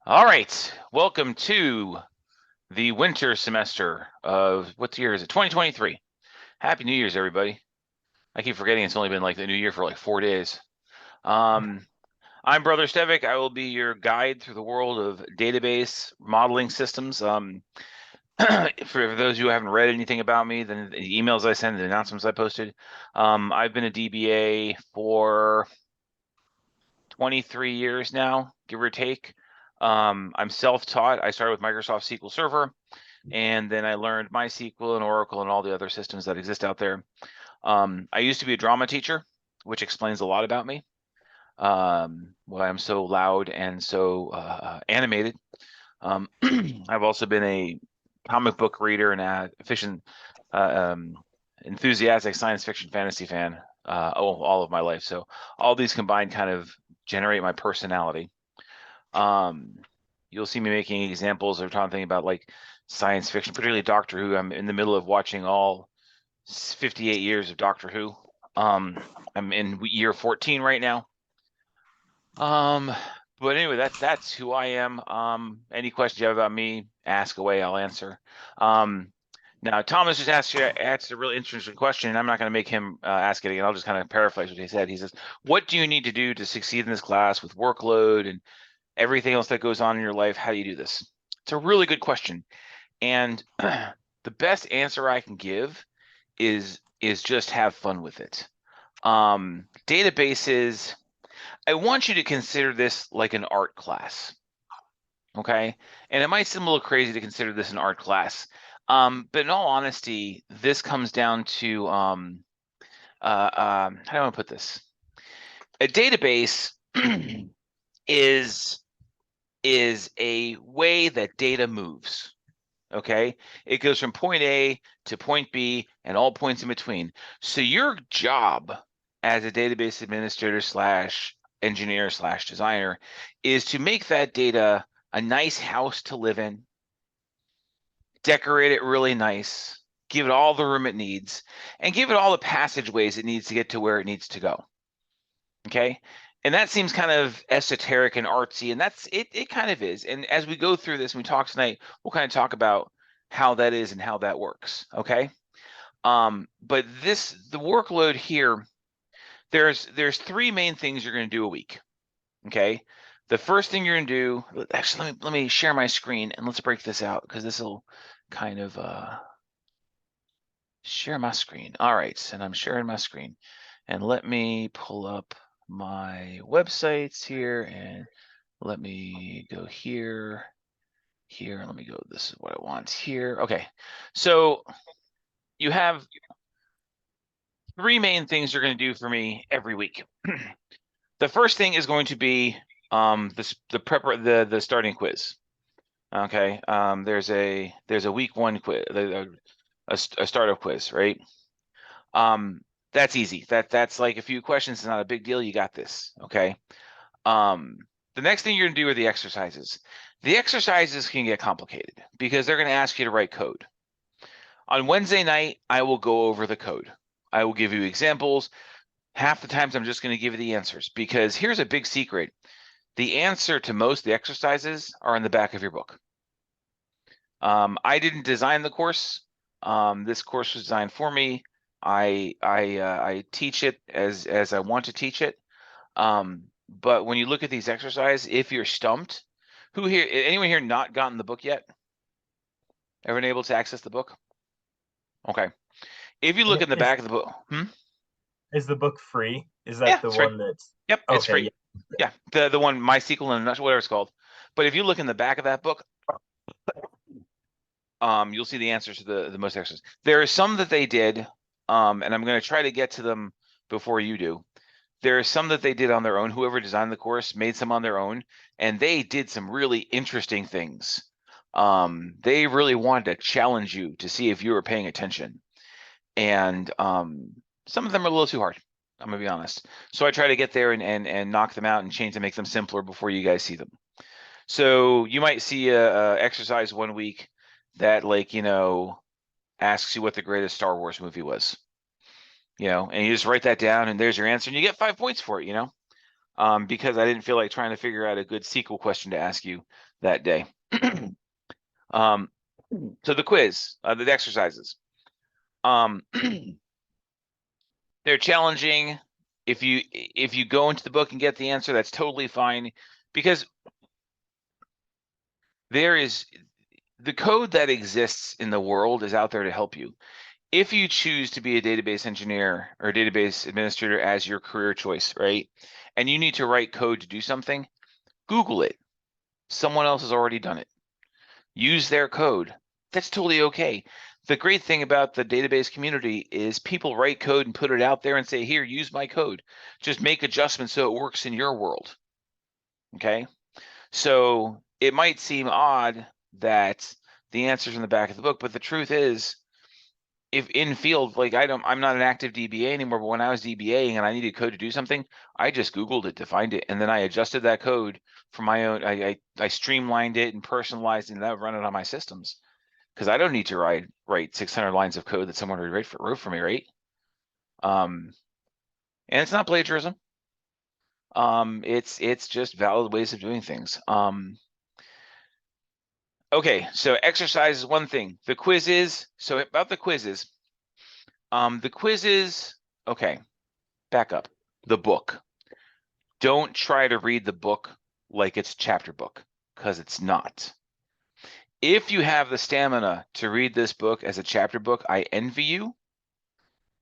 All right, welcome to the winter semester of what year is it? 2023. Happy New Year's, everybody. I keep forgetting it's only been like the new year for like 4 days. Um, I'm Brother Stevic. I will be your guide through the world of database modeling systems. For those who haven't read anything about me, then the emails I send, the announcements I posted, I've been a DBA for 23 years now, give or take. I'm self-taught. I started with Microsoft SQL Server, and then I learned MySQL and Oracle and all the other systems that exist out there. I used to be a drama teacher, which explains a lot about me. Why I'm so loud and so animated. I've also been a comic book reader and a enthusiastic science fiction fantasy fan all of my life. So all these combined kind of generate my personality. You'll see me making examples of trying to think about like science fiction, particularly Doctor Who. I'm in the middle of watching all 58 years of Doctor Who. I'm in year 14 right now. But anyway, that's who I am. Any questions you have about me, ask away, I'll answer. Now Thomas just asked a really interesting question, and I'm not going to make him ask it again. I'll just kind of paraphrase what he said. He says, "What do you need to do to succeed in this class with workload and everything else that goes on in your life? How do you do this?" It's a really good question, and the best answer I can give is just have fun with it. Databases. I want you to consider this like an art class, okay? And it might seem a little crazy to consider this an art class, but in all honesty, this comes down to how do I want to put this? A database is a way that data moves. Okay, it goes from point A to point B and all points in between. So your job as a database administrator slash engineer slash designer is to make that data a nice house to live in, decorate it really nice, give it all the room it needs, and give it all the passageways it needs to get to where it needs to go. Okay. And that seems kind of esoteric and artsy, and that's it. It kind of is. And as we go through this and we talk tonight, we'll kind of talk about how that is and how that works. Okay. But the workload here, there's three main things you're going to do a week. Okay. The first thing you're going to do, actually, let me share my screen and let's break this out because this will kind of share my screen. All right, and I'm sharing my screen, and let me pull up my websites here, and let me go here, and let me go, this is what I want here. Okay, so you have three main things you're going to do for me every week. The first thing is going to be the starting quiz. Okay, there's a week one quiz, a startup quiz, right? That's easy. That's like a few questions. It's not a big deal. You got this. Okay. The next thing you're gonna do are the exercises. The exercises can get complicated because they're gonna ask you to write code. On Wednesday night, I will go over the code. I will give you examples. Half the times I'm just gonna give you the answers because here's a big secret. The answer to most of the exercises are in the back of your book. I didn't design the course. This course was designed for me. I teach it as I want to teach it. But when you look at these exercises, if you're stumped, anyone here not gotten the book yet? Ever been able to access the book? Okay. If you look in the back of the book, Is the book free? Is yeah, that the it's free. one that's Yep, it's okay? free. Yeah, the one MySQL and whatever it's called. But if you look in the back of that book, you'll see the answers to the most exercises. There are some that they did, and I'm going to try to get to them before you do. There are some that they did on their own. Whoever designed the course made some on their own, and they did some really interesting things. They really wanted to challenge you to see if you were paying attention. And some of them are a little too hard, I'm gonna be honest. So I try to get there and knock them out and change them, make them simpler before you guys see them. So you might see a exercise one week that, like, asks you what the greatest Star Wars movie was. And you just write that down and there's your answer and you get 5 points for it. because I didn't feel like trying to figure out a good SQL question to ask you that day. So the quiz, the exercises, they're challenging. If you go into the book and get the answer, that's totally fine, because there is the code that exists in the world is out there to help you. If you choose to be a database engineer or a database administrator as your career choice, right? And you need to write code to do something, Google it. Someone else has already done it. Use their code. That's totally okay. The great thing about the database community is people write code and put it out there and say, here, use my code. Just make adjustments so it works in your world. Okay? So it might seem odd that the answer's in the back of the book, but the truth is, if in field, like I'm not an active DBA anymore, but when I was DBAing and I needed code to do something, I just Googled it to find it. And then I adjusted that code for my own, I streamlined it and personalized it, and I've run it on my systems. Because I don't need to write 600 lines of code that someone wrote for me, right? And it's not plagiarism. It's just valid ways of doing things. Okay, so exercise is one thing. The quizzes, so about the quizzes, okay, back up. The book. Don't try to read the book like it's a chapter book, because it's not. If you have the stamina to read this book as a chapter book, I envy you.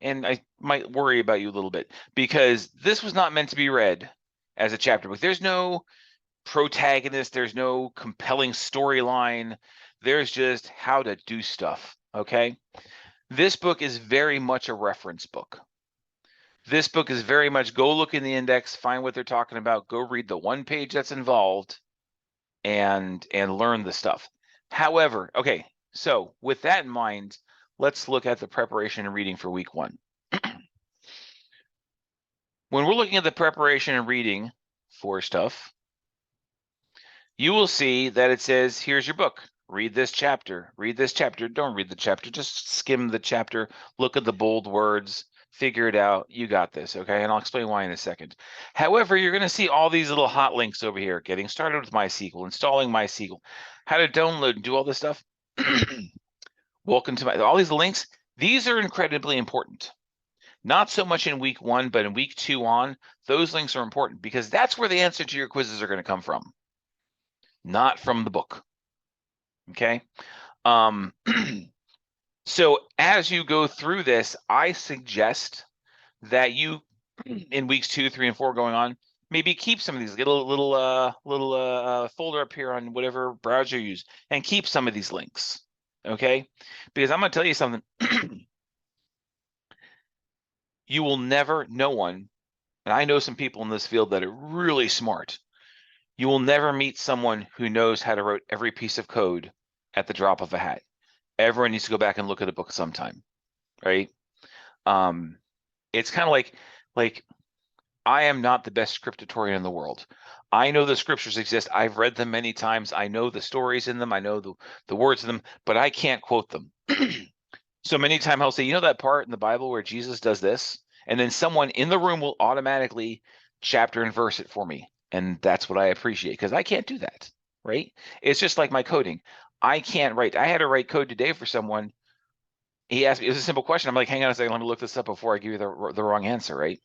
And I might worry about you a little bit, because this was not meant to be read as a chapter book. There's no protagonist, there's no compelling storyline. There's just how to do stuff, okay? This book is very much a reference book. This book is very much go look in the index, find what they're talking about, go read the one page that's involved, and learn the stuff. However, okay, so with that in mind, let's look at the preparation and reading for week 1. When we're looking at the preparation and reading for stuff, you will see that it says, here's your book. Read this chapter. Read this chapter. Don't read the chapter. Just skim the chapter. Look at the bold words. Figure it out. You got this, okay? And I'll explain why in a second. However, you're going to see all these little hot links over here. Getting started with MySQL, installing MySQL, how to download and do all this stuff. Welcome to all these links. These are incredibly important. Not so much in week 1, but in week 2 on, those links are important, because that's where the answer to your quizzes are going to come from, not from the book. Okay. So as you go through this, I suggest that you, in weeks 2, 3, and 4 going on, maybe keep some of these. Get a little folder up here on whatever browser you use, and keep some of these links. Okay, because I'm going to tell you something. You will never, no one, and I know some people in this field that are really smart. You will never meet someone who knows how to write every piece of code at the drop of a hat. Everyone needs to go back and look at a book sometime, right? It's kind of like I am not the best scriptatorian in the world. I know the scriptures exist. I've read them many times. I know the stories in them. I know the words of them, but I can't quote them. So many times I'll say, you know that part in the Bible where Jesus does this? And then someone in the room will automatically chapter and verse it for me. And that's what I appreciate, because I can't do that, right? It's just like my coding. I can't write. I had to write code today for someone. He asked me, it was a simple question. I'm like, hang on a second, let me look this up before I give you the wrong answer, right?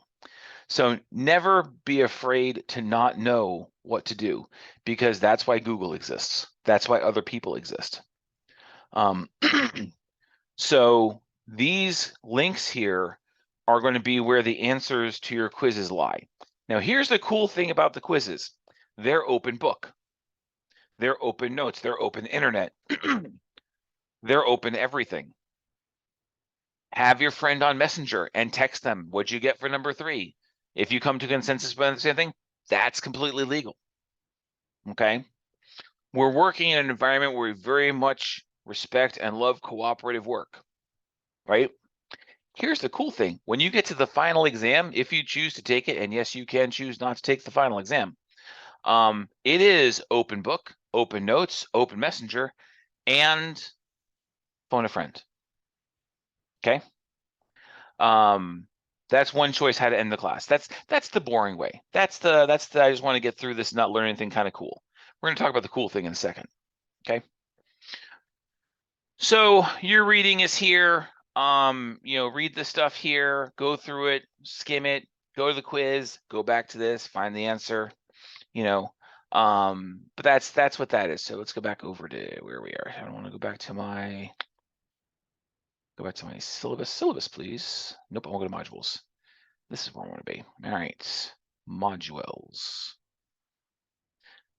So never be afraid to not know what to do, because that's why Google exists. That's why other people exist. So these links here are going to be where the answers to your quizzes lie. Now, here's the cool thing about the quizzes. They're open book. They're open notes. They're open internet. They're open everything. Have your friend on Messenger and text them, what'd you get for number 3? If you come to consensus about the same thing, that's completely legal. Okay? We're working in an environment where we very much respect and love cooperative work, right? Here's the cool thing. When you get to the final exam, if you choose to take it, and yes, you can choose not to take the final exam, it is open book, open notes, open messenger, and phone a friend. Okay. That's one choice how to end the class. That's the boring way. That's the I just want to get through this, not learn anything kind of cool. We're going to talk about the cool thing in a second. Okay. So your reading is here. Read the stuff here, go through it, skim it, go to the quiz, go back to this, find the answer. But that's what that is. So let's go back over to where we are. I want to go back to my syllabus, please. Nope, I won't go to modules. This is where I want to be. All right, modules.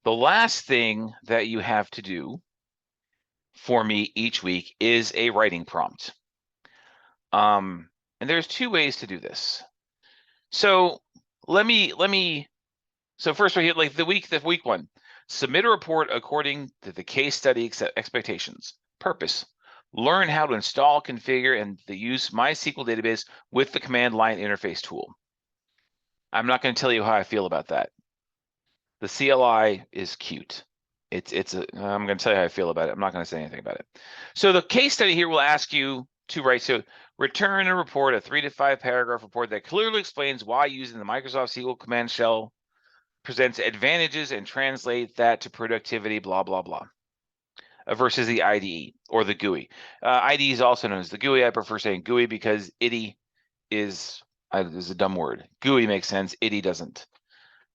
The last thing that you have to do for me each week is a writing prompt. And there's two ways to do this. So so first right here, like the week one, submit a report according to the case study expectations. Purpose: learn how to install, configure, and use MySQL database with the command line interface tool. I'm not going to tell you how I feel about that. The CLI is cute. I'm going to tell you how I feel about it. I'm not going to say anything about it. So the case study here will ask you to write, so return a report, a 3 to 5 paragraph report that clearly explains why using the Microsoft SQL command shell presents advantages and translate that to productivity, blah, blah, blah, versus the IDE or the GUI. IDE is also known as the GUI. I prefer saying GUI because IDE is a dumb word. GUI makes sense. IDE doesn't.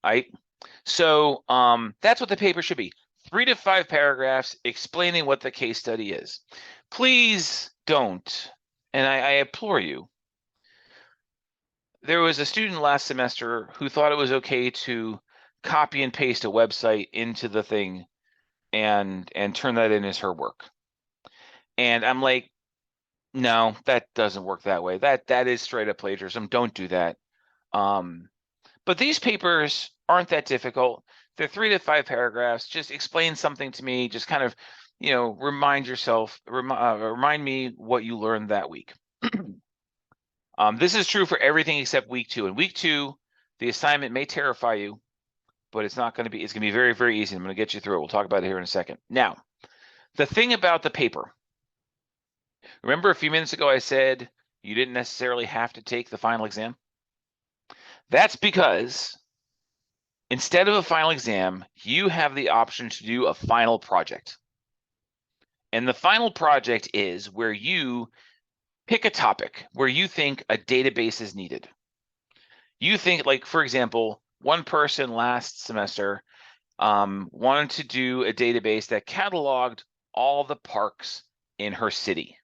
Right? So that's what the paper should be. 3 to 5 paragraphs explaining what the case study is. Please don't, and I implore you. There was a student last semester who thought it was okay to copy and paste a website into the thing and turn that in as her work. And I'm like, no, that doesn't work that way. That is straight up plagiarism. Don't do that. But these papers aren't that difficult. They're 3 to 5 paragraphs. Just explain something to me. Just kind of, remind me what you learned that week. This is true for everything except week 2. In week 2, the assignment may terrify you, but it's not going to be. It's going to be very, very easy. I'm going to get you through it. We'll talk about it here in a second. Now, the thing about the paper. Remember a few minutes ago I said you didn't necessarily have to take the final exam? That's because instead of a final exam, you have the option to do a final project. And the final project is where you pick a topic where you think a database is needed. You think, like, for example, one person last semester wanted to do a database that cataloged all the parks in her city.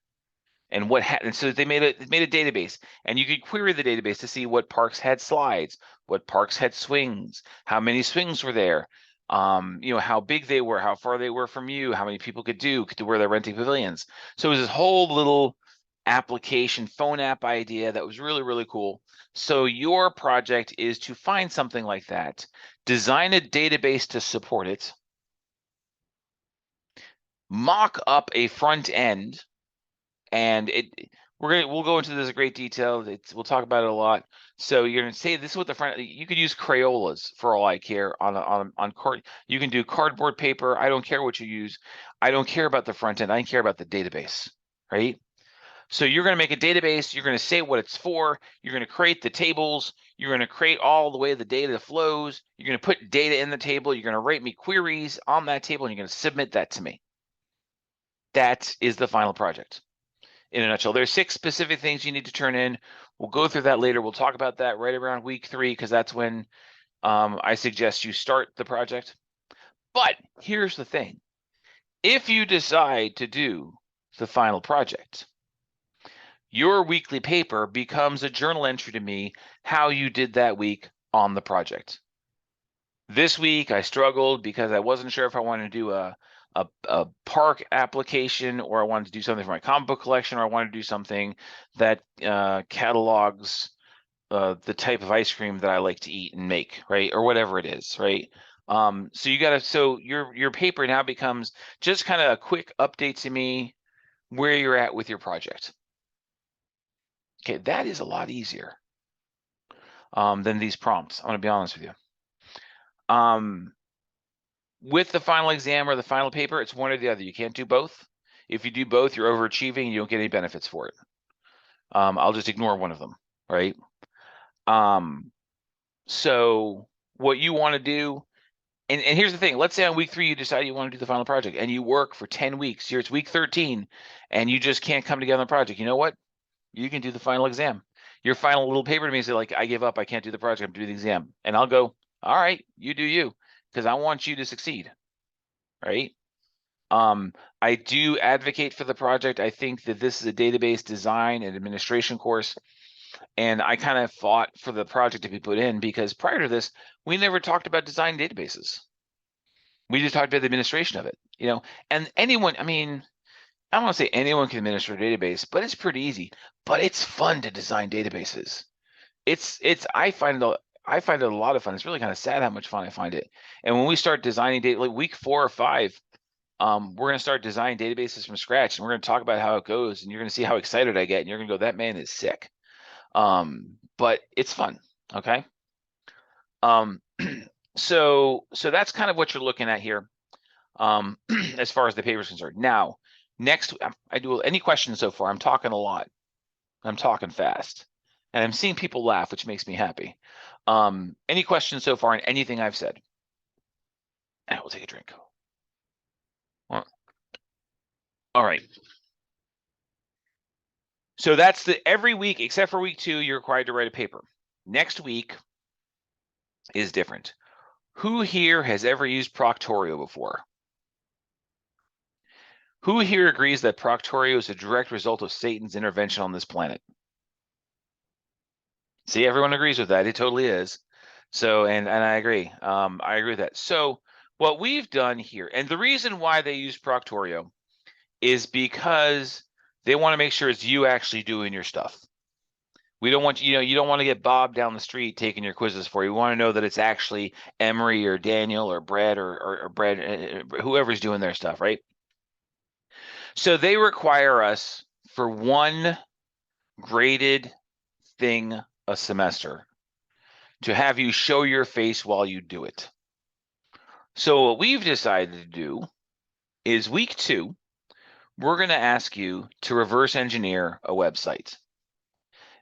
And so they made a database, and you could query the database to see what parks had slides, what parks had swings, how many swings were there, how big they were, how far they were from you, how many people could where they're renting pavilions. So it was this whole little application, phone app idea that was really, really cool. So your project is to find something like that, design a database to support it, mock up a front end. And we'll go into this in great detail. We'll talk about it a lot. So you're gonna say this is what the front. You could use Crayolas for all I care on card. You can do cardboard paper. I don't care what you use. I don't care about the front end. I care about the database, right? So you're gonna make a database. You're gonna say what it's for. You're gonna create the tables. You're gonna create all the way the data flows. You're gonna put data in the table. You're gonna write me queries on that table, and you're gonna submit that to me. That is the final project. In a nutshell, there's 6 specific things you need to turn in. We'll go through that later. We'll talk about that right around week 3, because that's when I suggest you start the project. But here's the thing. If you decide to do the final project, your weekly paper becomes a journal entry to me how you did that week on the project. This week, I struggled because I wasn't sure if I wanted to do a park application, or I wanted to do something for my comic book collection, or I wanted to do something that catalogs the type of ice cream that I like to eat and make, right? Or whatever it is, right? So your paper now becomes just kind of a quick update to me where you're at with your project. Okay, that is a lot easier than these prompts. I'm gonna be honest with you. With the final exam or the final paper, it's one or the other. You can't do both. If you do both, you're overachieving. You don't get any benefits for it. I'll just ignore one of them, right? So what you want to do, and here's the thing, let's say on week 3 you decide you want to do the final project and you work for 10 weeks. Here it's week 13 and you just can't come together on the project. You know what? You can do the final exam. Your final little paper to me say like, I give up, I can't do the project, I'm doing the exam. And I'll go, all right, you do you, because I want you to succeed, right? I do advocate for the project. I think that this is a database design and administration course. And I kind of fought for the project to be put in because prior to this, we never talked about design databases. We just talked about the administration of it, and anyone, I mean, I don't want to say anyone can administer a database, but it's pretty easy. But it's fun to design databases. I find it a lot of fun. It's really kind of sad how much fun I find it. And when we start designing data, like week 4 or 5, we're going to start designing databases from scratch, and we're going to talk about how it goes, and you're going to see how excited I get, and you're going to go, that man is sick. But it's fun. Okay. So that's kind of what you're looking at here. As far as the paper is concerned. Now, next, I do any questions so far? I'm talking a lot. I'm talking fast, and I'm seeing people laugh, which makes me happy. Any questions so far on anything I've said? And I will take a drink. Well, all right. So that's every week except for week 2, you're required to write a paper. Next week is different. Who here has ever used Proctorio before? Who here agrees that Proctorio is a direct result of Satan's intervention on this planet? See, everyone agrees with that. It totally is. So, and I agree. I agree with that. So what we've done here, and the reason why they use Proctorio is because they want to make sure it's you actually doing your stuff. We don't want you don't want to get Bob down the street taking your quizzes for you. We want to know that it's actually Emery or Daniel or Brett or Brett, whoever's doing their stuff, right? So they require us for one graded thing a semester to have you show your face while you do it. So what we've decided to do is week 2, we're going to ask you to reverse engineer a website.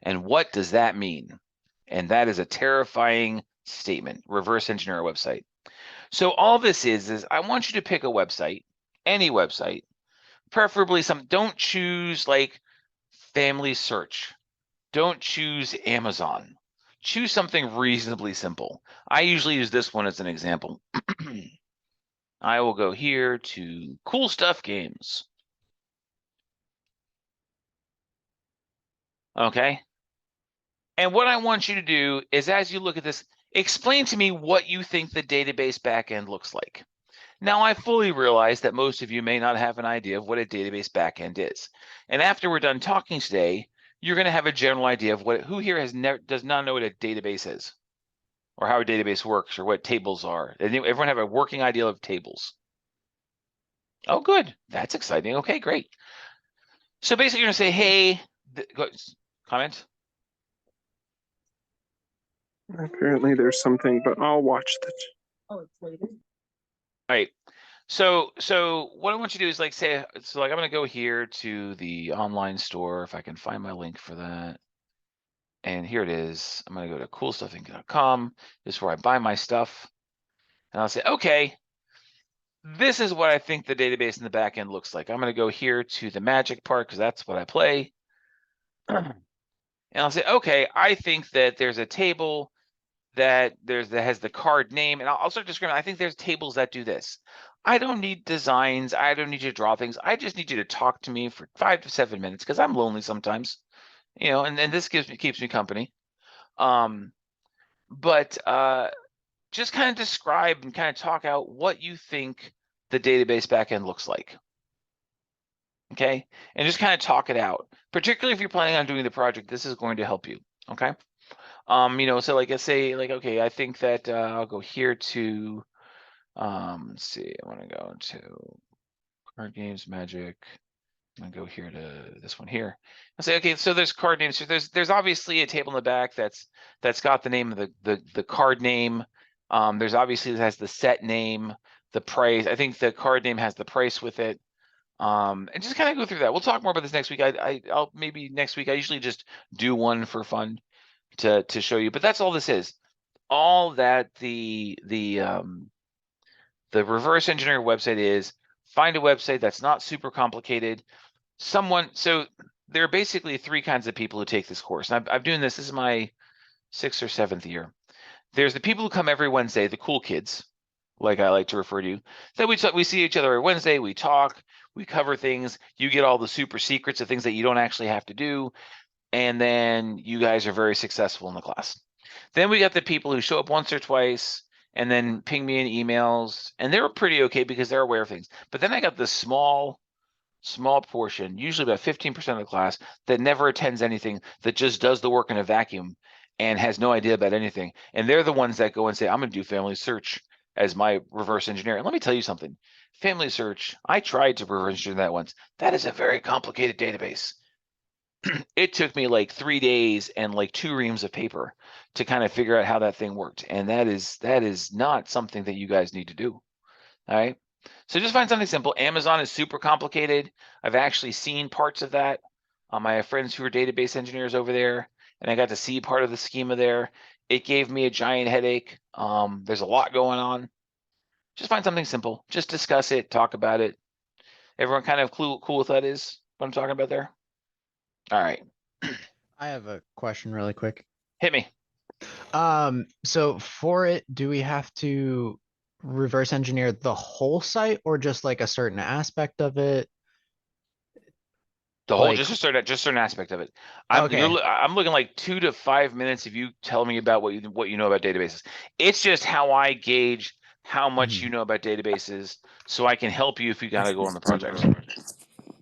And what does that mean? And that is a terrifying statement, reverse engineer a website. So all this is I want you to pick a website, any website, preferably don't choose like Family Search. Don't choose Amazon. Choose something reasonably simple. I usually use this one as an example. I will go here to Cool Stuff Games. Okay. And what I want you to do is, as you look at this, explain to me what you think the database backend looks like. Now, I fully realize that most of you may not have an idea of what a database backend is. And after we're done talking today, you're going to have a general idea of who here does not know what a database is, or how a database works, or what tables are. Everyone have a working idea of tables? Oh, good. That's exciting. Okay, great. So basically, you're going to say, hey, comment. Apparently there's something, but I'll watch the. Oh, it's later. All right. So what I want you to do is like say, so like I'm going to go here to the online store if I can find my link for that. And here it is. I'm going to go to coolstuffinc.com. This is where I buy my stuff. And I'll say, okay, this is what I think the database in the back end looks like. I'm going to go here to the magic part because that's what I play. And I'll say, okay, I think that there's a table that has the card name, and I'll start describing. I think there's tables that do this. I don't need designs. I don't need you to draw things. I just need you to talk to me for 5 to 7 minutes because I'm lonely sometimes, and this keeps me company. But just kind of describe and kind of talk out what you think the database backend looks like. Okay, and just kind of talk it out. Particularly if you're planning on doing the project, this is going to help you. Okay. So like let's say like, okay, I think that I'll go here to let's see, I want to go to card games, magic. I'm gonna go here to this one here. I'll say, okay, so there's card names. So there's obviously a table in the back that's got the name of the card name. There's obviously it has the set name, the price. I think the card name has the price with it. And just kind of go through that. We'll talk more about this next week. I'll maybe next week. I usually just do one for fun. to show you, but that's all this is. All that the reverse engineer website is, find a website that's not super complicated. So there are basically three kinds of people who take this course. And I'm doing this is my 6th or 7th year. There's the people who come every Wednesday, the cool kids, like I like to refer to. Then we see each other every Wednesday, we talk, we cover things. You get all the super secrets of things that you don't actually have to do. And then you guys are very successful in the class. Then we got the people who show up once or twice and then ping me in emails, and they're pretty okay because they're aware of things. But then I got this small portion, usually about 15% of the class, that never attends anything, that just does the work in a vacuum and has no idea about anything. And they're the ones that go and say, I'm going to do Family Search as my reverse engineer. And let me tell you something, Family Search, I tried to reverse engineer that once. That is a very complicated database. It took me like 3 days and like 2 reams of paper to kind of figure out how that thing worked. And that is not something that you guys need to do. All right. So just find something simple. Amazon is super complicated. I've actually seen parts of that. I have friends who are database engineers over there, and I got to see part of the schema there. It gave me a giant headache. There's a lot going on. Just find something simple. Just discuss it, talk about it. Everyone kind of cool with that is what I'm talking about there? All right. I have a question really quick. Hit me. So for it, do we have to reverse engineer the whole site or just like a certain aspect of it? The whole Like- just a certain aspect of it. Okay. I'm looking like 2 to 5 minutes if you tell me about what you know about databases. It's just how I gauge how much Mhm. you know about databases, so I can help you if you gotta go on the project.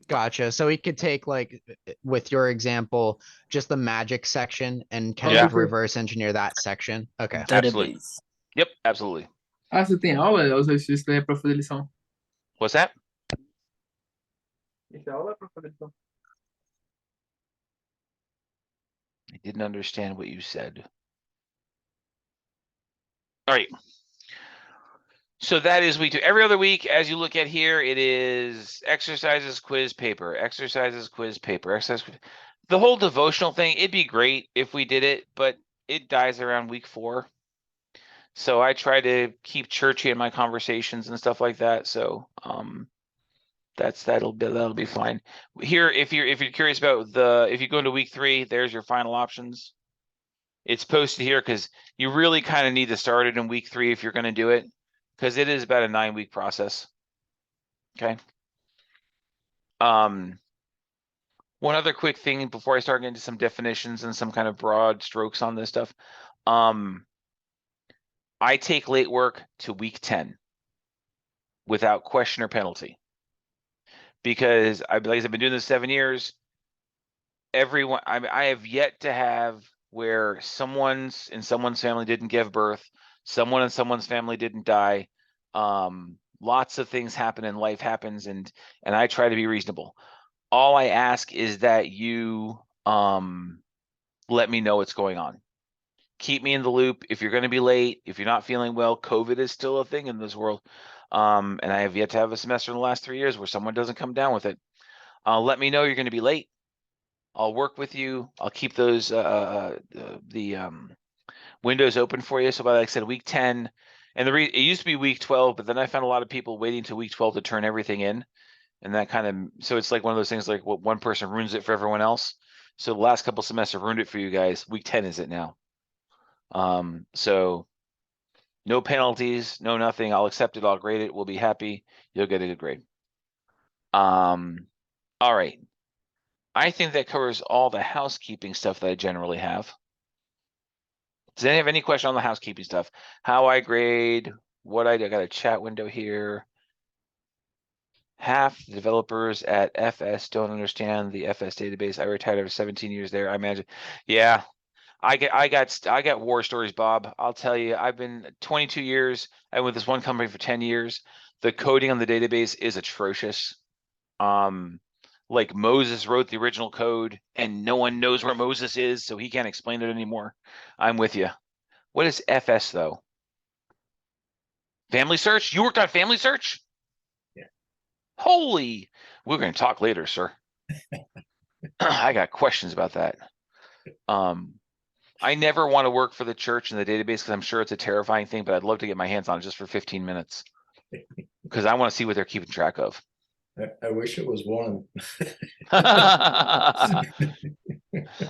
Gotcha. So we could take like with your example, just the magic section and kind Yeah. of reverse engineer that section. Okay. Absolutely. Database. Yep, absolutely. Ah, você tem aula? Eu uso isso daí pra fazer lição. What's that? Isso é aula pra fazer lição. I didn't understand what you said. All right. So that is week 2. Every other week, as you look at here, it is exercises, quiz, paper, exercises, quiz, paper, exercise. The whole devotional thing, it'd be great if we did it, but it dies around week 4. So I try to keep churchy in my conversations and stuff like that. So that'll be fine. Here, if you're curious about if you go into week 3, there's your final options. It's posted here because you really kind of need to start it in week 3 if you're going to do it, because it is about a 9-week process. Okay. One other quick thing before I start getting into some definitions and some kind of broad strokes on this stuff. I take late work to week 10 without question or penalty, because I've been doing this 7 years. Everyone, I have yet to have where someone's family didn't give birth, someone in someone's family didn't die. Lots of things happen and life happens, and I try to be reasonable. All I ask is that you let me know what's going on. Keep me in the loop. If you're going to be late, if you're not feeling well, COVID is still a thing in this world. And I have yet to have a semester in the last 3 years where someone doesn't come down with it. Let me know you're going to be late. I'll work with you. I'll keep those windows open for you. So by, like I said, week 10, and it used to be week 12, but then I found a lot of people waiting to week 12 to turn everything in. And that kind of, so it's like one of those things like what one person ruins it for everyone else. So the last couple semesters ruined it for you guys. Week 10 is it now. So no penalties, no nothing. I'll accept it. I'll grade it. We'll be happy. You'll get a good grade. All right. I think that covers all the housekeeping stuff that I generally have. Does anyone have any question on the housekeeping stuff? How I grade, what I got a chat window here. Half the developers at FS don't understand the FS database. I retired after 17 years there. I imagine. Yeah, I got war stories, Bob. I'll tell you, I've been 22 years. I've been with this one company for 10 years. The coding on the database is atrocious. Like Moses wrote the original code and no one knows where Moses is, so he can't explain it anymore. I'm with you. What is FS though? Family search? You worked on family search? Yeah. Holy, we're going to talk later, sir. I got questions about that. I never want to work for the church in the database because I'm sure it's a terrifying thing, but I'd love to get my hands on it just for 15 minutes. Because I want to see what they're keeping track of. I wish it was one.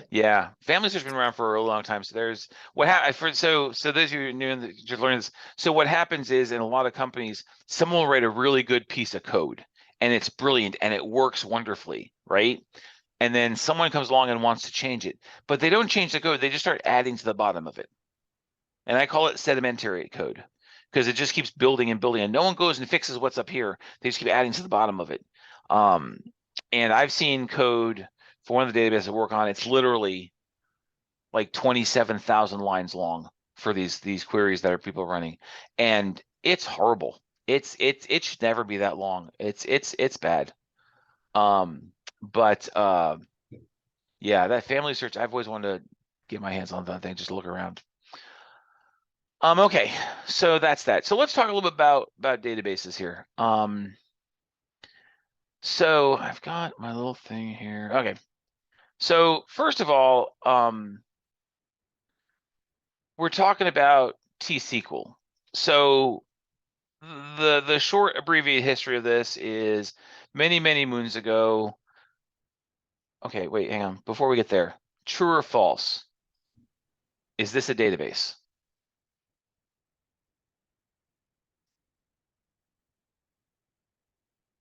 Yeah, Family Search has been around for a long time. So there's what happens. So those of you new and just learning this. So what happens is in a lot of companies, someone will write a really good piece of code and it's brilliant and it works wonderfully, right? And then someone comes along and wants to change it, but they don't change the code. They just start adding to the bottom of it. And I call it sedimentary code because it just keeps building and building and no one goes and fixes what's up here. They just keep adding to the bottom of it. And I've seen code for one of the databases I work on, it's literally like 27,000 lines long for these queries that are people running. And it's horrible. It should never be that long. It's bad. Yeah, that Family Search, I've always wanted to get my hands on that thing, just look around. Okay, so that's that. So let's talk a little bit about databases here. So I've got my little thing here. Okay. So first of all, we're talking about T-SQL. So the short abbreviated history of this is many, many moons ago. Okay, wait, hang on. Before we get there, true or false? Is this a database?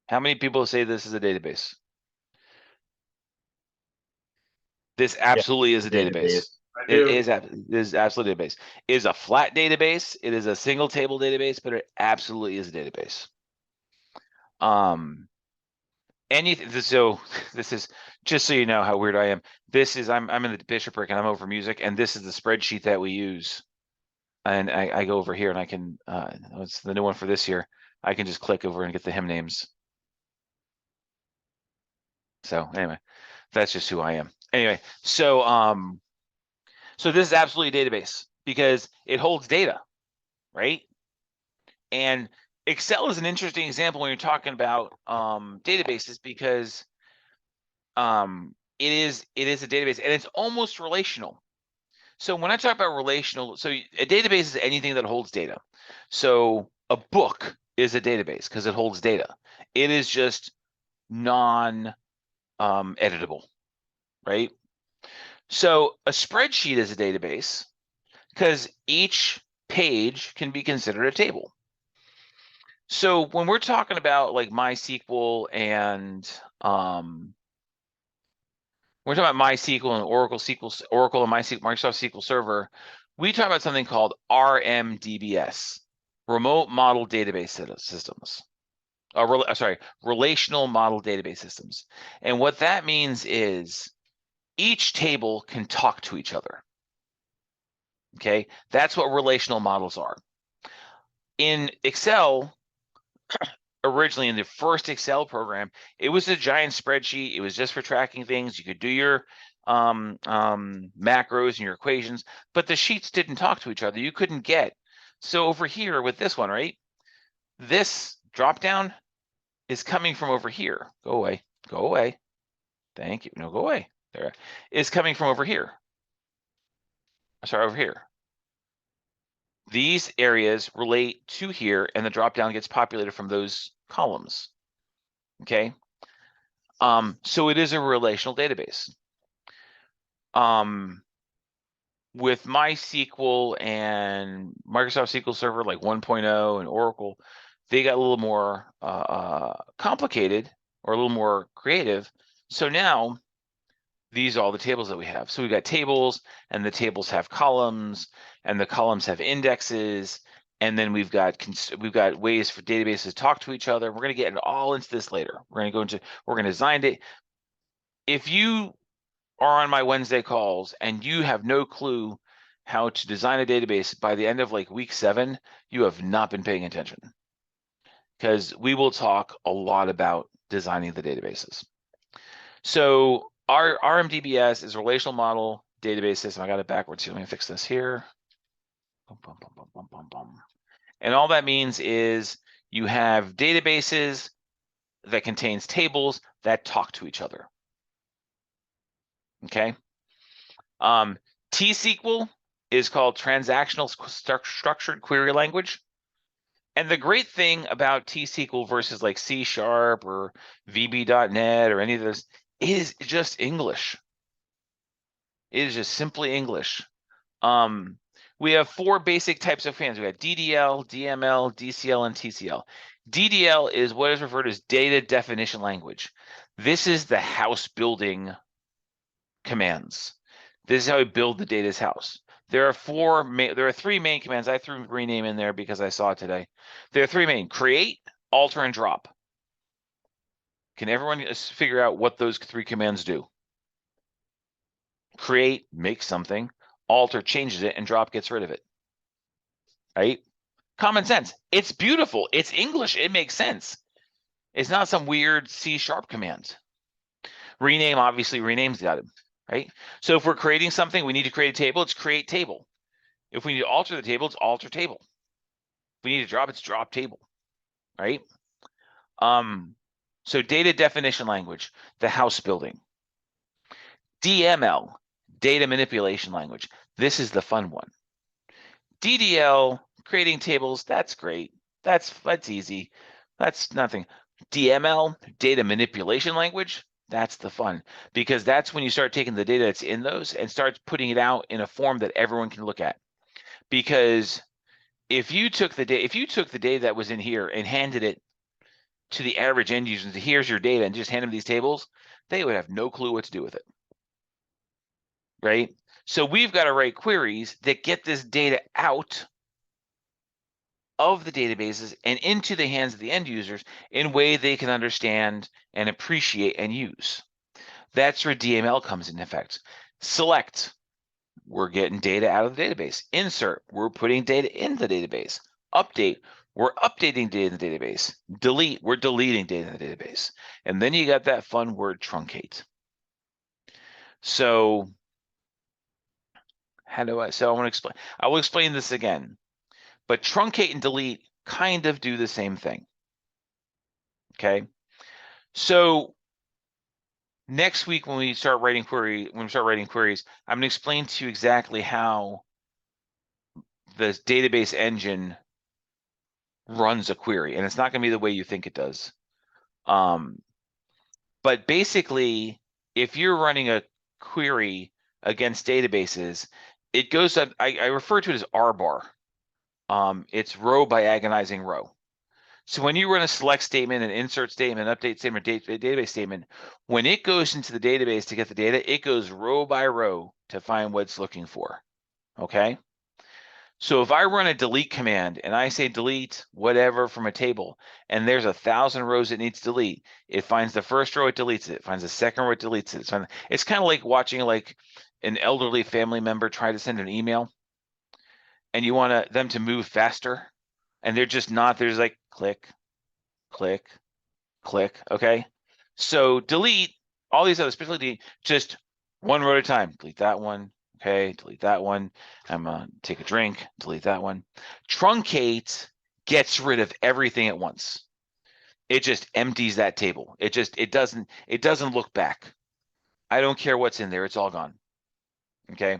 How many people say this is a database? This absolutely is a database. It is absolutely a database. It is a flat database. It is a single table database, but it absolutely is a database. So this is just so you know how weird I am. This is I'm in the Bishopric and I'm over music, and this is the spreadsheet that we use. And I go over here and I can it's the new one for this year. I can just click over and get the hymn names. So anyway, that's just who I am. Anyway, so so this is absolutely a database because it holds data, right? And Excel is an interesting example when you're talking about databases because it is a database and it's almost relational. So when I talk about relational, so a database is anything that holds data. So a book is a database because it holds data. It is just non-editable, right? So a spreadsheet is a database because each page can be considered a table. So when we're talking about like MySQL and we're talking about MySQL and Oracle and MySQL, Microsoft SQL Server, we talk about something called RMDBS, Remote Model Database Systems. Relational Model Database Systems. And what that means is each table can talk to each other. Okay, that's what relational models are. In Excel, originally in the first Excel program, it was a giant spreadsheet. It was just for tracking things. You could do your macros and your equations, but the sheets didn't talk to each other. You couldn't get. So over here with this one, right? This drop down is coming from over here. Go away. Go away. Thank you. No, go away. There is coming from over here. Sorry, over here. These areas relate to here, and the drop down gets populated from those columns. Okay. So it is a relational database. With MySQL and Microsoft SQL Server like 1.0 and Oracle, they got a little more complicated or a little more creative. So now these are all the tables that we have. So we've got tables, and the tables have columns, and the columns have indexes, and then we've got ways for databases to talk to each other. We're going to get all into this later. We're going to design it. If you are on my Wednesday calls and you have no clue how to design a database by the end of like week 7, you have not been paying attention, because we will talk a lot about designing the databases. So our RMDBS is a relational model database system. I got it backwards here. Let me fix this here. And all that means is you have databases that contains tables that talk to each other. Okay. T-SQL is called transactional structured query language. And the great thing about T-SQL versus like C# or VB.NET or any of those is just English. It is just simply English. We have 4 basic types of commands. We have DDL, DML, DCL, and TCL. DDL is what is referred as data definition language. This is the house building commands. This is how we build the data's house. There are 3 main commands. I threw rename in there because I saw it today. There are 3 main: create, alter, and drop. Can everyone figure out what those 3 commands do? Create makes something, alter changes it, and drop gets rid of it. Right? Common sense. It's beautiful. It's English. It makes sense. It's not some weird C# command. Rename obviously renames the item, right? So if we're creating something, we need to create a table, it's create table. If we need to alter the table, it's alter table. If we need to drop, it's drop table, right? So data definition language, the house building. DML, data manipulation language. This is the fun one. DDL, creating tables, that's great. That's easy. That's nothing. DML, data manipulation language, that's the fun, because that's when you start taking the data that's in those and start putting it out in a form that everyone can look at. Because if you took the data that was in here and handed it to the average end user, here's your data, and just hand them these tables, they would have no clue what to do with it. Right? So we've got to write queries that get this data out of the databases and into the hands of the end users in a way they can understand and appreciate and use. That's where DML comes into effect. Select, we're getting data out of the database. Insert, we're putting data in the database. Update, we're updating data in the database. Delete, we're deleting data in the database. And then you got that fun word truncate. So I want to explain. I will explain this again. But truncate and delete kind of do the same thing. Okay. So next week when we start writing queries, I'm going to explain to you exactly how the database engine runs a query, and it's not going to be the way you think it does. But basically, if you're running a query against databases, it goes up. I refer to it as RBAR. It's row by agonizing row. So when you run a select statement, an insert statement, an update statement, database statement, when it goes into the database to get the data, it goes row by row to find what it's looking for. Okay. So if I run a delete command and I say delete whatever from a table, and there's 1,000 rows it needs to delete, it finds the first row, it deletes it. It finds the second row, it deletes it. It's kind of like watching like an elderly family member try to send an email, and you want them to move faster, and they're just not. There's like click, click, click. Okay, so delete all these other, especially delete, just one row at a time. Delete that one. Okay, delete that one. I'm gonna take a drink. Delete that one. Truncate gets rid of everything at once. It just empties that table. It doesn't look back. I don't care what's in there. It's all gone. Okay,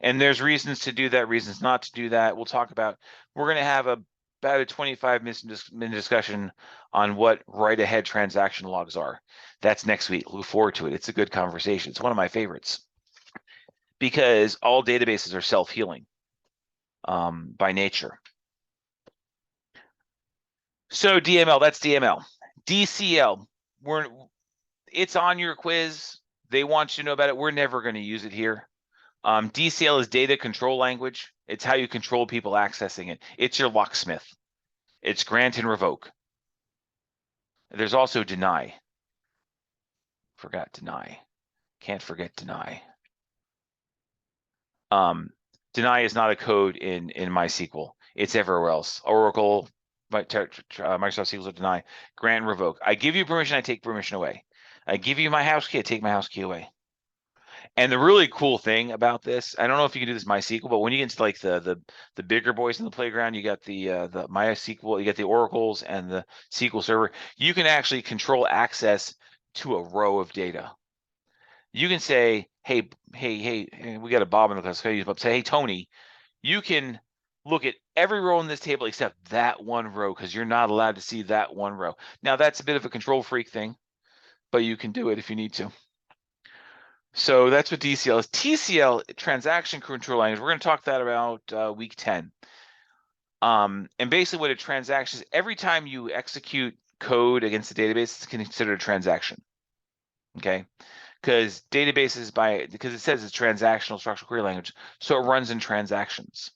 and there's reasons to do that, reasons not to do that. We'll talk about. We're going to have about a 25-minute discussion on what write-ahead transaction logs are. That's next week. Look forward to it. It's a good conversation. It's one of my favorites because all databases are self-healing by nature. So DML, that's DML. DCL, it's on your quiz. They want you to know about it. We're never going to use it here. DCL is data control language. It's how you control people accessing it. It's your locksmith. It's grant and revoke. There's also deny. Forgot deny. Can't forget deny. Deny is not a code in MySQL. It's everywhere else. Oracle, Microsoft SQL deny. Grant and revoke. I give you permission, I take permission away. I give you my house key, I take my house key away. And the really cool thing about this, I don't know if you can do this in MySQL, but when you get into like the bigger boys in the playground, you got the MySQL, you got the Oracles and the SQL Server. You can actually control access to a row of data. you can say, hey, we got a Bob in the class. Say, hey, Tony, you can look at every row in this table except that one row because you're not allowed to see that one row. Now that's a bit of a control freak thing, but you can do it if you need to. So that's what DCL is. TCL, transaction control language. We're going to talk that about week 10. And basically what a transaction is, every time you execute code against the database, it's considered a transaction. Okay, because databases because it says it's transactional structural query language, so it runs in transactions.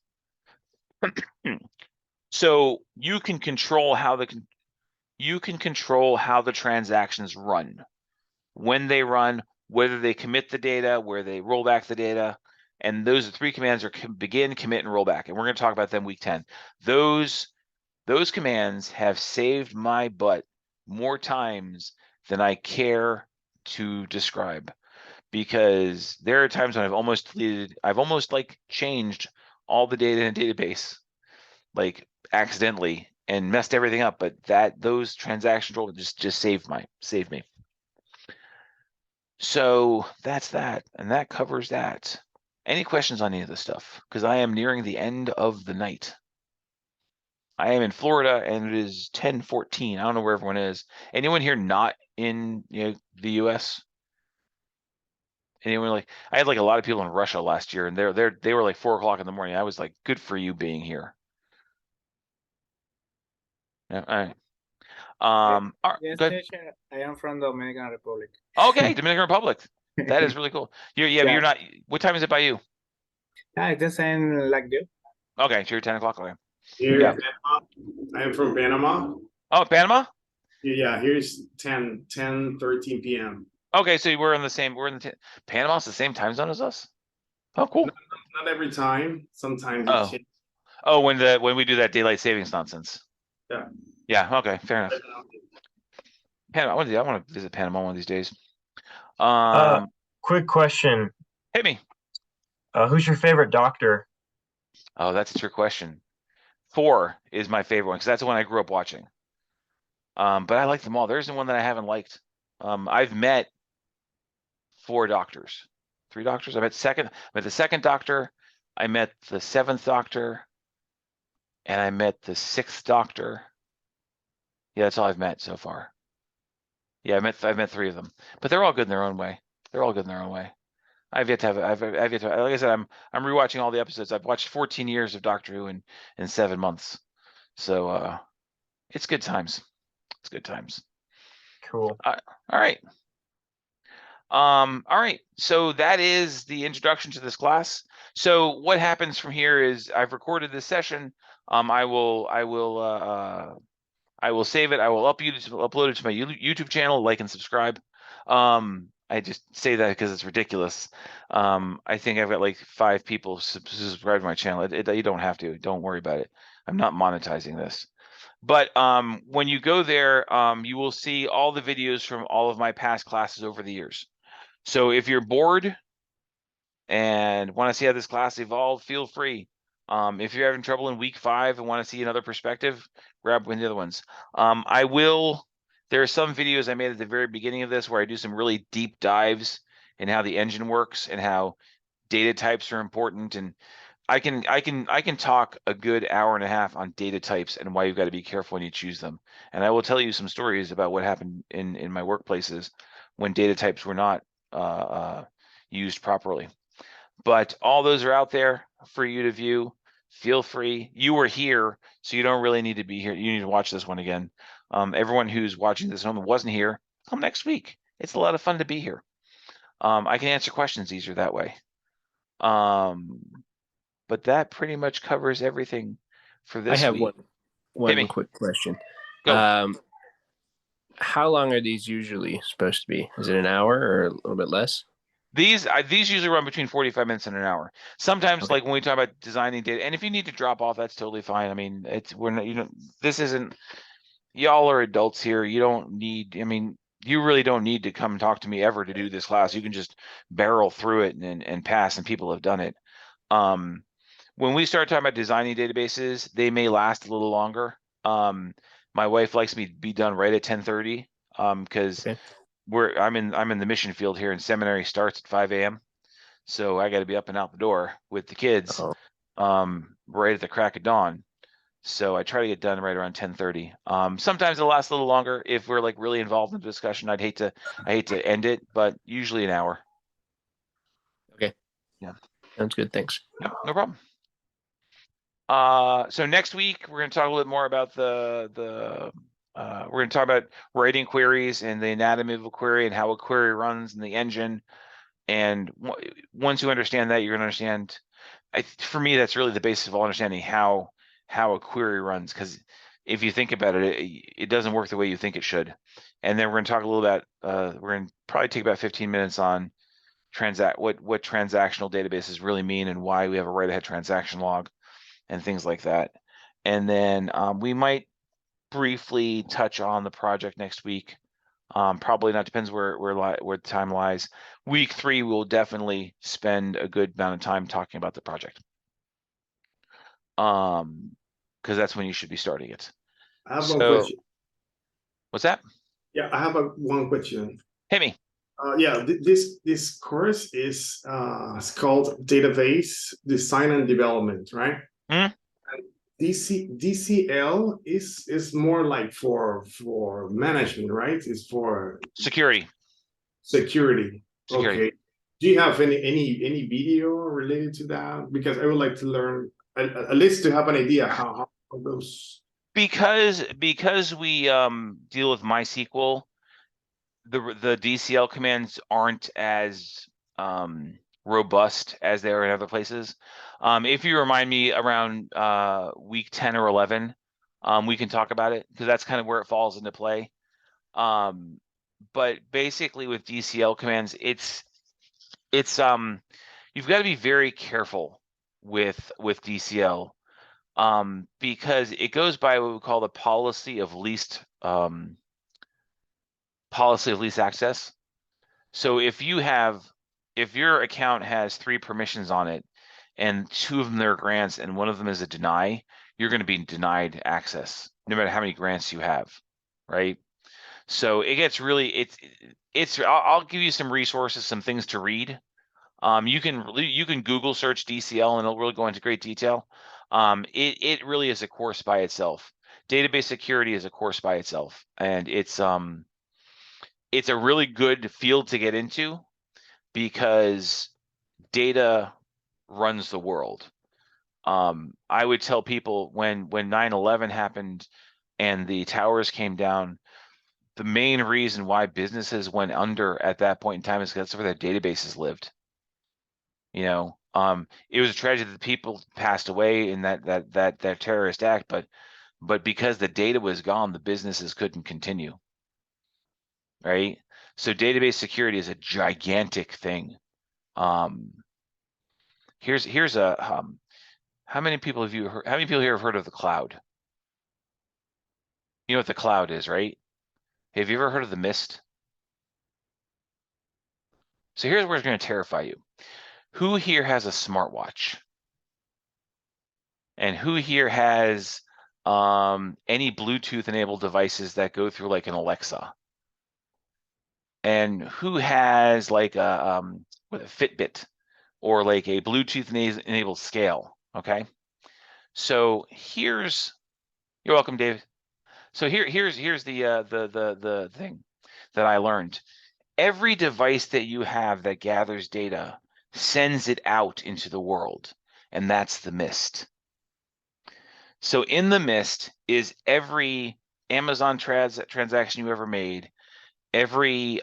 So you can control how the transactions run, when they run, whether they commit the data, where they roll back the data, and those 3 commands are begin, commit, and roll back. And we're going to talk about them week 10. Those commands have saved my butt more times than I care to describe, because there are times when I've almost like changed all the data in a database, like accidentally, and messed everything up. But those transaction control just saved me. So that's that, and that covers that. Any questions on any of this stuff? Because I am nearing the end of the night. I am in Florida and it is 10:14. I don't know where everyone is. Anyone here not in the US? Anyone I had like a lot of people in Russia last year, and they were like 4 o'clock in the morning. I was like, good for you being here. Yeah, all right. All right, Yes, go ahead. teacher, I am from Dominican Republic. Okay, Dominican Republic. That is really cool. Yeah. You're not. What time is it by you? It's the same like you. Okay, so you're 10 o'clock. Okay. Here, Yeah. I am from Panama. Oh, Panama. Yeah, here's 13 p.m. Okay, so we're in the Panama's the same time zone as us. Oh, cool. Not every time. Sometimes Oh. it changes. Oh, when we do that daylight savings nonsense. Yeah. Yeah. Okay. Fair enough. Panama. I want to visit Panama one of these days. Quick question. Hit me. Who's your favorite doctor? Oh, that's a trick question. 4 is my favorite one because that's the one I grew up watching. But I like them all. There isn't one that I haven't liked. I've met 4 doctors, 3 doctors. I met the second doctor. I met the 7th doctor, and I met the 6th doctor. Yeah, that's all I've met so far. Yeah, I've met 3 of them, but they're all good in their own way. I've yet to have, like I said, I'm rewatching all the episodes. I've watched 14 years of Doctor Who in 7 months. So, it's good times. Cool. All right. All right. So that is the introduction to this class. So what happens from here is I've recorded this session. I will save it. I will upload it to my YouTube channel, like and subscribe. I just say that because it's ridiculous. I think I've got like 5 people subscribe to my channel. You don't have to. Don't worry about it. I'm not monetizing this. But when you go there, you will see all the videos from all of my past classes over the years. So if you're bored and want to see how this class evolved, feel free. If you're having trouble in week 5 and want to see another perspective, grab one of the other ones. There are some videos I made at the very beginning of this where I do some really deep dives in how the engine works and how data types are important. And I can talk a good hour and a half on data types and why you've got to be careful when you choose them. And I will tell you some stories about what happened in my workplaces when data types were not used properly. But all those are out there for you to view. Feel free. You were here, so you don't really need to be here. You need to watch this one again. Everyone who's watching this home wasn't here, come next week. It's a lot of fun to be here. I can answer questions easier that way. But that pretty much covers everything for this I have week. one quick question. Go. How long are these usually supposed to be? Is it an hour or a little bit less? These usually run between 45 minutes and an hour. Sometimes, Okay. like when we talk about designing data, and if you need to drop off, that's totally fine. I mean, this isn't. Y'all are adults here. You don't need. I mean, you really don't need to come talk to me ever to do this class. You can just barrel through it and pass, and people have done it. When we start talking about designing databases, they may last a little longer. My wife likes me to be done right at 10:30 because I'm in the mission field here, and seminary starts at 5 a.m. So I got to be up and out the door with the kids, Oh, right at the crack of dawn. So I try to get done right around 10:30. Sometimes it'll last a little longer if we're like really involved in the discussion. I hate to end it, but usually an hour. sounds good. Thanks. Yep, no problem. So next week we're going to talk a little bit more about we're going to talk about writing queries and the anatomy of a query and how a query runs in the engine. And once you understand that, you're going to understand. For me, that's really the basis of all understanding how a query runs. Because if you think about it, it doesn't work the way you think it should. And then we're going to talk a little about. We're going to probably take about 15 minutes on what transactional databases really mean and why we have a write-ahead transaction log and things like that. And then we might briefly touch on the project next week. Probably not, depends where the time lies. Week 3, we'll definitely spend a good amount of time talking about the project. Because that's when you should be starting it. I have So- one question. What's that? Yeah, I have one question. Hit me. Yeah, this course is it's called Database Design and Development, right? Mhm. And DCL is more like for management, right? It's for Security. security. Security. Okay. Do you have any video related to that? Because I would like to learn at least to have an idea how those. Because we deal with MySQL, the DCL commands aren't as robust as they are in other places. If you remind me around week 10 or 11, we can talk about it because that's kind of where it falls into play. But basically with DCL commands, it's you've got to be very careful with DCL because it goes by what we call the policy of least access. So if your account has 3 permissions on it and 2 of them are grants and 1 of them is a deny, you're going to be denied access no matter how many grants you have, right? So it gets really, I'll give you some resources, some things to read. You can Google search DCL and it'll really go into great detail. It really is a course by itself. Database security is a course by itself, and it's a really good field to get into because data runs the world. I would tell people when 9/11 happened and the towers came down, the main reason why businesses went under at that point in time is because that's where their databases lived. You know, it was a tragedy that people passed away in that terrorist act, but because the data was gone, the businesses couldn't continue. Right? So database security is a gigantic thing. Here's a how many people here have heard of the cloud? You know what the cloud is, right? Have you ever heard of the mist? So here's where it's going to terrify you. Who here has a smartwatch? And who here has any Bluetooth enabled devices that go through like an Alexa? And who has like a Fitbit or like a Bluetooth enabled scale? Okay. So you're welcome, Dave. So here's the thing that I learned. Every device that you have that gathers data sends it out into the world, and that's the mist. So in the mist is every Amazon transaction you ever made, every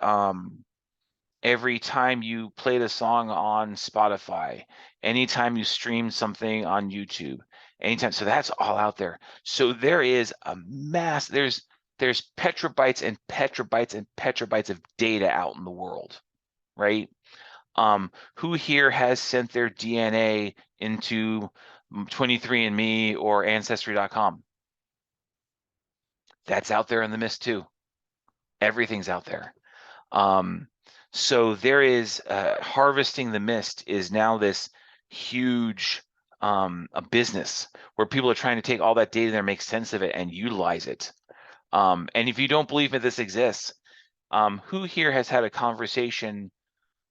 time you played a song on Spotify, anytime you streamed something on YouTube, anytime. So that's all out there. So there is a mass, there's petabytes and petabytes and petabytes of data out in the world, right? Who here has sent their DNA into 23andMe or Ancestry.com? That's out there in the mist too. Everything's out there. So there is harvesting the mist is now this huge a business where people are trying to take all that data there, make sense of it, and utilize it. And if you don't believe that this exists, Who here has had a conversation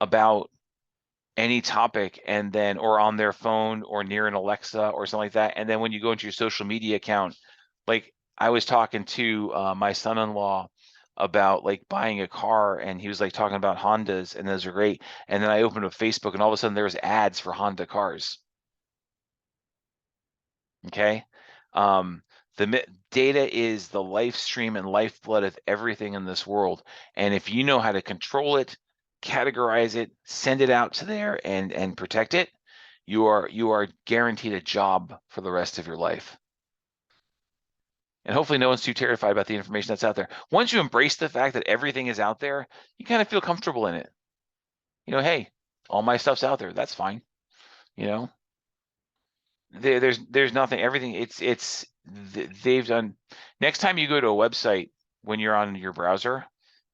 about any topic and then, or on their phone or near an Alexa or something like that, and then when you go into your social media account, like I was talking to my son-in-law about like buying a car, and he was like talking about Hondas, and those are great. And then I opened up Facebook, and all of a sudden there was ads for Honda cars. Okay. Data is the life stream and lifeblood of everything in this world. And if you know how to control it, categorize it, send it out to there and protect it, you are guaranteed a job for the rest of your life. And hopefully no one's too terrified about the information that's out there. Once you embrace the fact that everything is out there, you kind of feel comfortable in it. You know, hey, all my stuff's out there. That's fine. You know, there's nothing, everything they've done. Next time you go to a website when you're on your browser,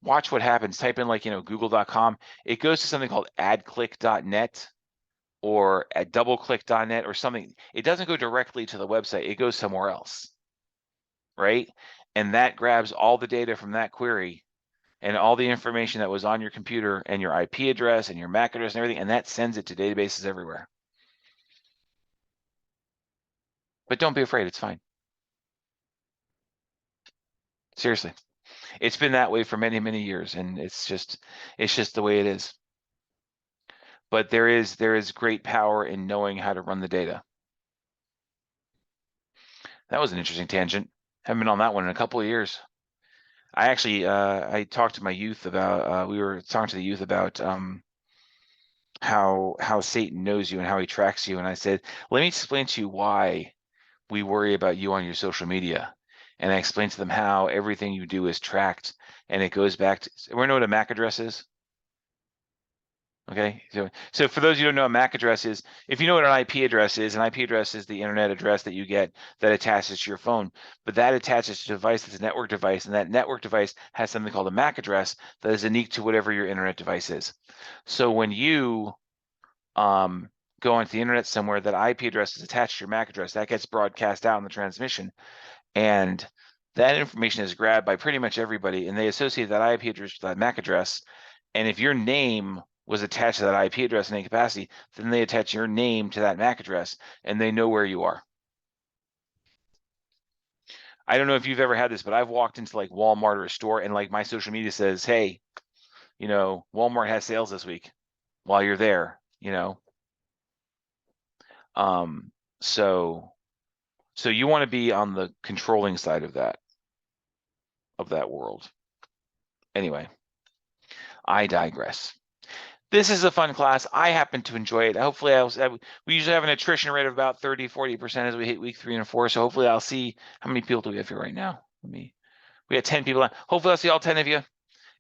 watch what happens. Type in like, google.com. It goes to something called adclick.net or at doubleclick.net or something. It doesn't go directly to the website. It goes somewhere else. Right? And that grabs all the data from that query and all the information that was on your computer and your IP address and your MAC address and everything, and that sends it to databases everywhere. But don't be afraid, it's fine. Seriously. It's been that way for many, many years, and it's just the way it is. But there is great power in knowing how to run the data. That was an interesting tangent. Haven't been on that one in a couple of years. I actually I talked to my youth about we were talking to the youth about how Satan knows you and how he tracks you, and I said, let me explain to you why we worry about you on your social media. And I explained to them how everything you do is tracked, and it goes back to, everyone know what a MAC address is? Okay, so for those of you who don't know what a MAC address is, if you know what an IP address is, an IP address is the internet address that you get that attaches to your phone, but that attaches to a device that's a network device, and that network device has something called a MAC address that is unique to whatever your internet device is. So when you go onto the internet somewhere, that IP address is attached to your MAC address, that gets broadcast out in the transmission, and that information is grabbed by pretty much everybody, and they associate that IP address with that MAC address. And if your name was attached to that IP address in any capacity, then they attach your name to that MAC address, and they know where you are. I don't know if you've ever had this, but I've walked into like Walmart or a store, and like my social media says, hey, Walmart has sales this week while you're there, So you want to be on the controlling side of that world. Anyway, I digress. This is a fun class. I happen to enjoy it. Hopefully we usually have an attrition rate of about 30-40% as we hit week 3 and 4. So hopefully I'll see, how many people do we have here right now? We got 10 people. Hopefully I'll see all 10 of you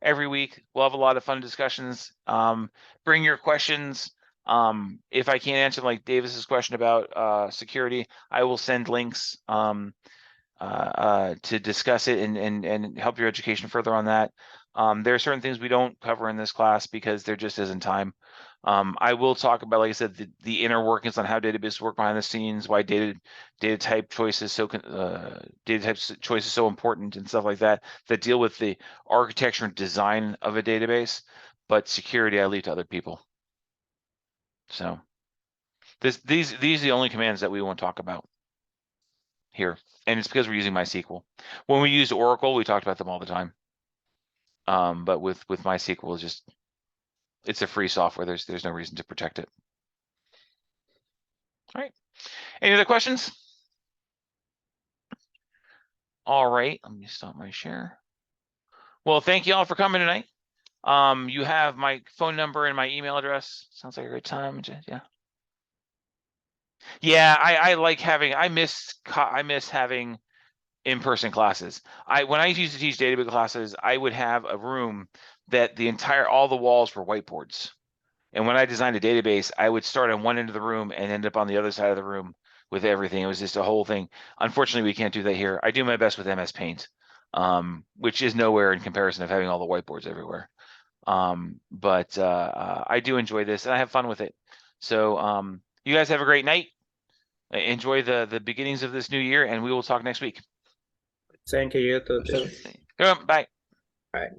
every week. We'll have a lot of fun discussions. Bring your questions. If I can't answer like Davis's question about security, I will send links to discuss it and help your education further on that. There are certain things we don't cover in this class because there just isn't time. I will talk about, like I said, the inner workings on how databases work behind the scenes, why data type choices so important and stuff like that deal with the architecture and design of a database. But security, I leave to other people. So these are the only commands that we won't talk about here, and it's because we're using MySQL. When we used Oracle, we talked about them all the time. But with MySQL, it's a free software. There's no reason to protect it. All right. Any other questions? All right. Let me stop my share. Well, thank you all for coming tonight. You have my phone number and my email address. Sounds like a great time. Yeah. Yeah, I miss having in-person classes. When I used to teach database classes, I would have a room that all the walls were whiteboards. And when I designed a database, I would start on one end of the room and end up on the other side of the room with everything. It was just a whole thing. Unfortunately, we can't do that here. I do my best with MS Paint, which is nowhere in comparison of having all the whiteboards everywhere. But I do enjoy this and I have fun with it. So you guys have a great night. Enjoy the beginnings of this new year, and we will talk next week. Thank you. So- Bye. Bye.